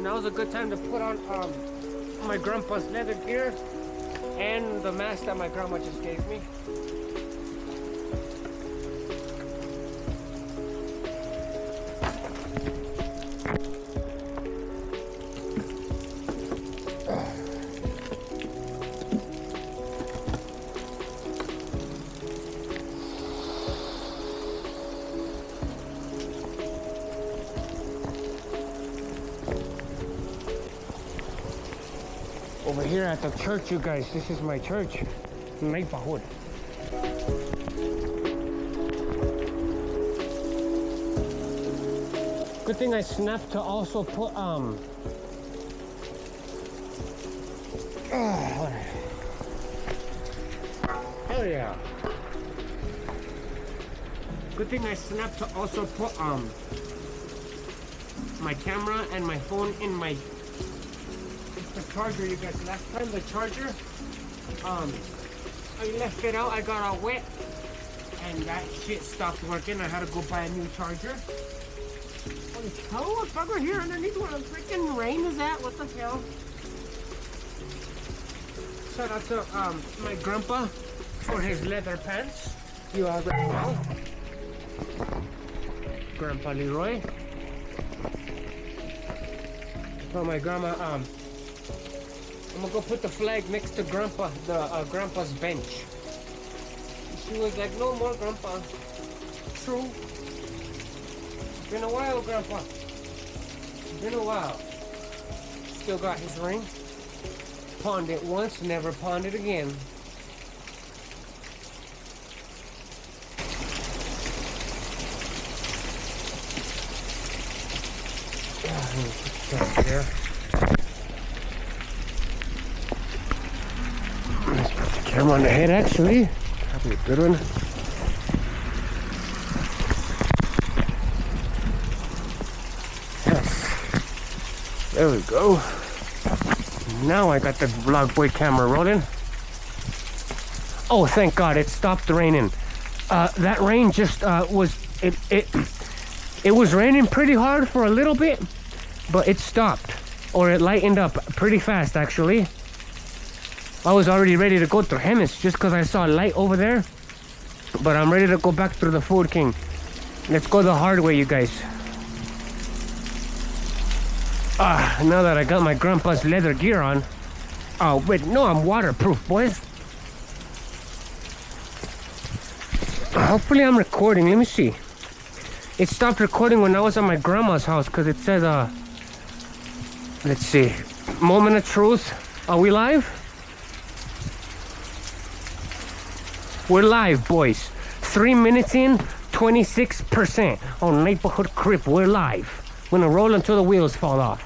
now's a good time to put on my grandpa's leather gear and the mask that my grandma just gave me. Over here at the church, you guys, this is my church neighborhood. Good thing I snapped to also put hell yeah. Good thing I snapped to also put my camera and my phone in my charger, you guys. Last time the charger I left it out, I got all wet and that shit stopped working. I had to go buy a new charger. Holy cow, a bugger here underneath where the freaking rain is at. What the hell? Shout out to my grandpa for his leather pants. You already know. Grandpa Leroy. For my grandma, I'm gonna go put the flag next to Grandpa, Grandpa's bench. She was like, no more, Grandpa. True. Been a while, Grandpa. Been a while. Still got his ring. Pawned it once, never pawned it again. There. Let's put the camera on the head, actually. Probably a good one. Yes. There we go. Now I got the vlog boy camera rolling. Oh, thank God, it stopped raining. That rain just it was raining pretty hard for a little bit, but it stopped, or it lightened up pretty fast, actually. I was already ready to go through Hemis just because I saw a light over there. But I'm ready to go back through the Food King. Let's go the hard way, you guys. Now that I got my grandpa's leather gear on. Oh, wait, no, I'm waterproof, boys. Hopefully I'm recording. Let me see. It stopped recording when I was at my grandma's house because it said, let's see. Moment of truth. Are we live? We're live, boys. 3 minutes in, 26% on Neighborhood Crip. We're live. We're gonna roll until the wheels fall off.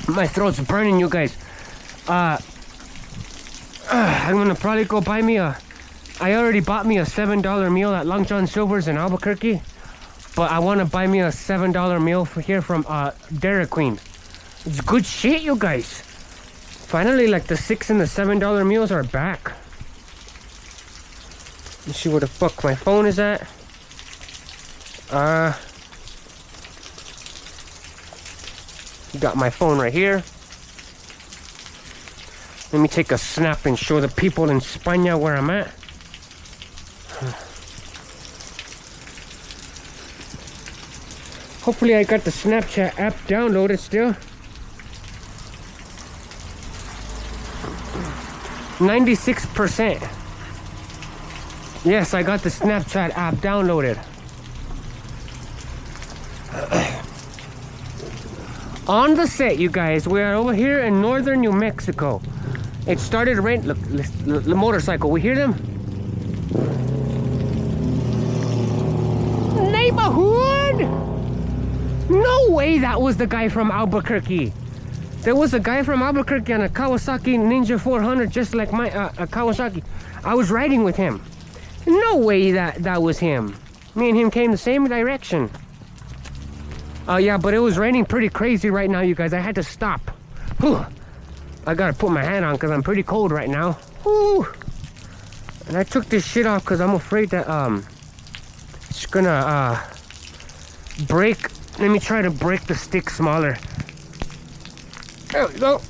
My throat's burning, you guys. I'm gonna probably go buy me I already bought me a $7 meal at Long John Silver's in Albuquerque, but I want to buy me a $7 meal here from Dairy Queen. It's good shit, you guys. Finally, like the $6 and the $7 meals are back. Let's see where the fuck my phone is at. Got my phone right here. Let me take a snap and show the people in España where I'm at. Hopefully I got the Snapchat app downloaded still. 96%. Yes, I got the Snapchat app downloaded. On the set, you guys, we are over here in northern New Mexico. It started raining. Look, the motorcycle. We hear them? Neighborhood! No way that was the guy from Albuquerque. There was a guy from Albuquerque on a Kawasaki Ninja 400, just like my a Kawasaki. I was riding with him. No way that was him. Me and him came the same direction. Yeah, but it was raining pretty crazy right now, you guys. I had to stop. Whew. I gotta put my hat on because I'm pretty cold right now. Whew. And I took this shit off because I'm afraid that it's gonna break. Let me try to break the stick smaller. There we go.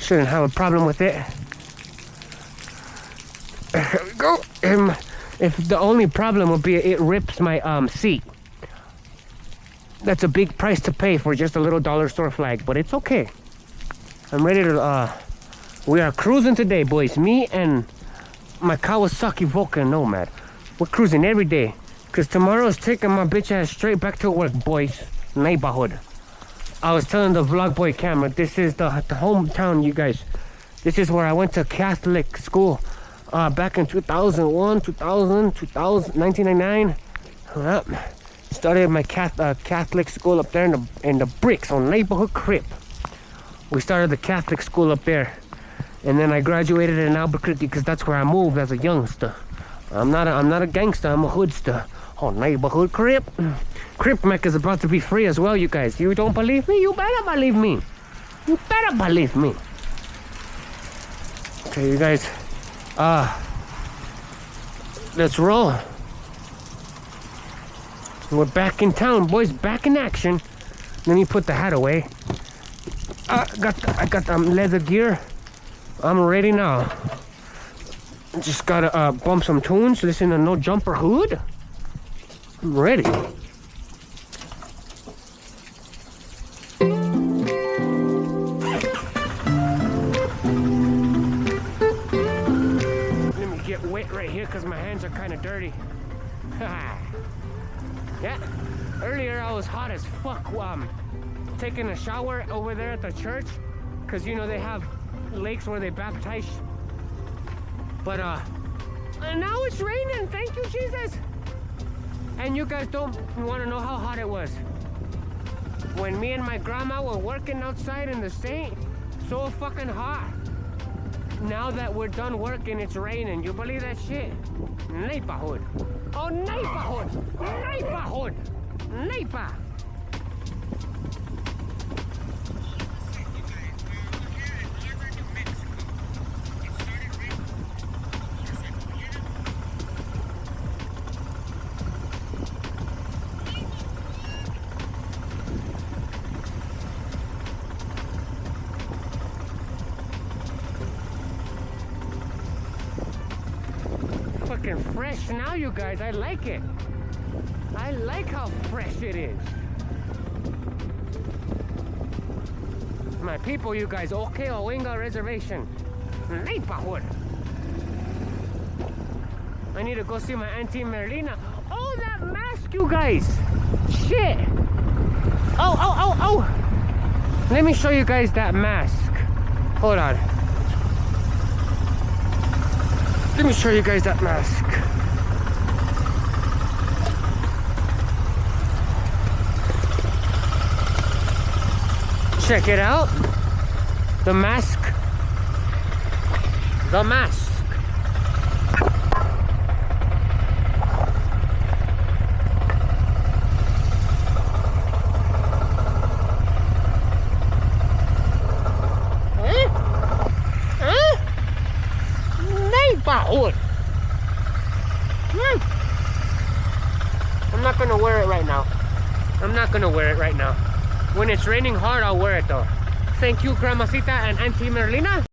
Shouldn't have a problem with it. There we go. If the only problem would be it rips my seat. That's a big price to pay for just a little dollar store flag, but it's okay. I'm ready to we are cruising today, boys. Me and my Kawasaki Vulcan Nomad. We're cruising every day. Cause tomorrow's taking my bitch ass straight back to work, boys. Neighborhood. I was telling the vlog boy camera, this is the hometown, you guys. This is where I went to Catholic school back in 2001, 1999. Started my Catholic school up there in the bricks on Neighborhood Crib. We started the Catholic school up there, and then I graduated in Albuquerque because that's where I moved as a youngster. I'm not a gangster. I'm a hoodster. Oh, Neighborhood Crib. Crib Mech is about to be free as well, you guys. You don't believe me? You better believe me. You better believe me. Okay, you guys. Let's roll. We're back in town, boys. Back in action. Let me put the hat away. I got leather gear. I'm ready now. Just gotta bump some tunes. Listen to No Jumper Hood. I'm ready. Let me get wet right here because my hands are kind of dirty. Yeah, earlier I was hot as fuck taking a shower over there at the church, because you know they have lakes where they baptize. But and now it's raining. Thank you, Jesus. And you guys don't want to know how hot it was when me and my grandma were working outside in the Saint. So fucking hot. Now that we're done working, it's raining. You believe that shit? Neighborhood. Oh, neighborhood. Neighborhood. Neighbor. Fucking fresh now, you guys. I like it. I like how fresh it is. My people, you guys. Okay, Owinga Reservation. Neighborhood. I need to go see my Auntie Merlina. Oh, that mask, you guys. Shit. Oh. Let me show you guys that mask. Hold on. Let me show you guys that mask. Check it out. The mask. The mask. Neighborhood. I'm not gonna wear it right now. I'm not gonna wear it right now. When it's raining hard, I'll wear it though. Thank you, Grandmasita and Auntie Merlina.